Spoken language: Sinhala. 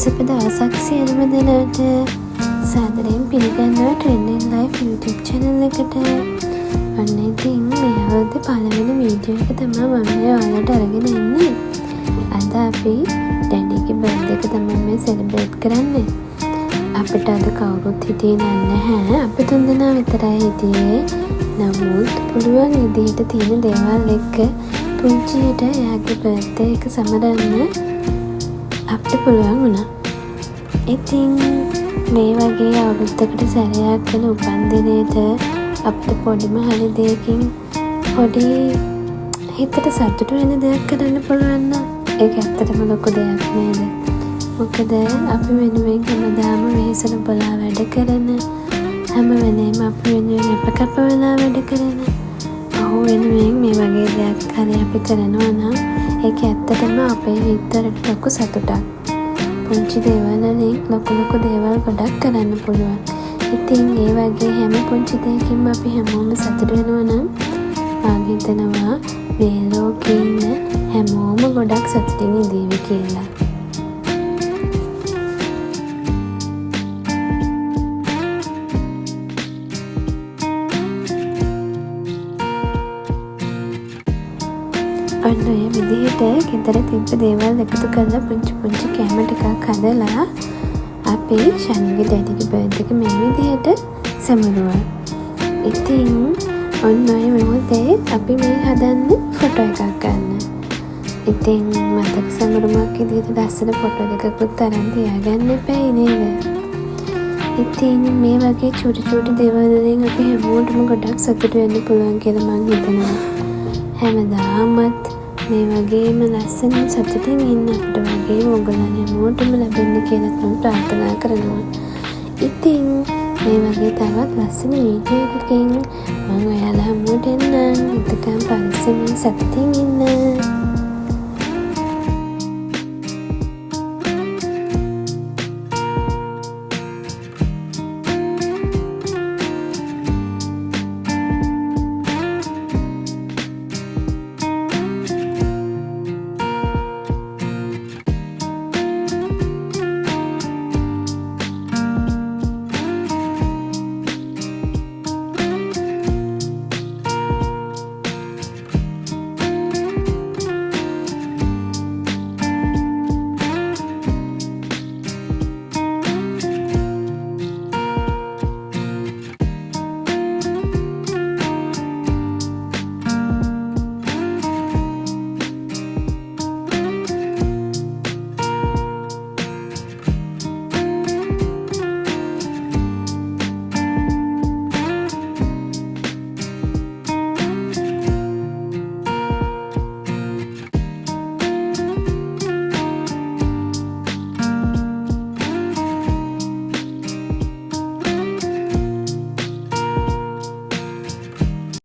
සුබ දවසක් සියලුම දෙනාට. සාදරයෙන් පිළිගන්නවා Trending Life YouTube channel එකට. අන්න ඉතින් මේ අවුරුද්දේ පළවෙනි වීඩියෝ එක තමයි මම ඔයාලට අරගෙන එන්නේ. අද අපි ඩැඩීගේ බර්ත්ඩේ එක තමයි මේ සෙලිබ්‍රේට් කරන්නේ. අපිට අද කවුරුත් හිටියේ නැහැ. අපි තුන්දෙනා විතරයි හිටියේ. නමුත් පුළුවන් විදිහට තියෙන දේවල් එක්ක පුංචියට එයාගේ බර්ත්ඩේ එක සමරන්න අපිට පුළුවන් වුණා. ඉතින් මේ වගේ අවුරුද්දකට සැරයක් වෙන උපන්දිනේට අපිට පොඩිම හරි දෙයකින් පොඩි හිතට සතුට වෙන දෙයක් කරන්න පුළුවන් නම් ඒක ඇත්තටම ලොකු දෙයක් නේද? මොකද අපි වෙනුවෙන් හැමදාම වෙහෙසන බලා වැඩ කරන, හැම වෙලේම අපි වෙනුවෙන් අපකප වෙලා වැඩ කරන ඔහු වෙනුවෙන් මේ වගේ දෙයක් හරි අපි කරනවා නම් ඒක ඇත්තටම අපේ හිතට ලොකු සතුටක්. පුංචි දේවල් වලින් ලොකු දේවල් ගොඩක් කරන්න පුළුවන්. ඉතින් ඒ වගේ හැම පුංචි දෙයකින්ම අපි හැමෝම සතුට වෙනවා නම් මම හිතනවා මේ ලෝකේ ඉන්න හැමෝම ගොඩක් සතුටින් ඉඳීවි කියලා. ඔන්න ඔය විදිහට ගෙදර තිබ්බ දේවල් එකතු කරලා පුංචි කෑම ටිකක් හදලා අපි ශනිගේ ඩැඩිගේ බර්ත්ඩේ එක මේ විදිහට සමරුවා. ඉතින් ඔන්න ඔය මොහොතේ අපි මේ හදන්නේ ෆොටෝ එකක් ගන්න. ඉතින් මතක සමරුමක් විදිහට ලස්සන ෆොටෝ එකකුත් අරන් තියාගන්න එපා නේද? ඉතින් මේ වගේ චූටි දේවල් වලින් අපි හැමෝටම ගොඩක් සතුට වෙන්න පුළුවන් කියලා මම හිතනවා. හැමදාමත් මේ වගේම ලස්සන සතුටින් ඉන්න අපිට වගේ ඕගොල්ලන් හැමෝටම ලැබෙන්න කියලා මම ප්‍රාර්ථනා කරනවා. ඉතින් මේ වගේ තවත් ලස්සන වීඩියෝ එකකින් මම ඔයාලා හමුවට එන්නම්. එතකම් පරිස්සමෙන් සතුටින් ඉන්න.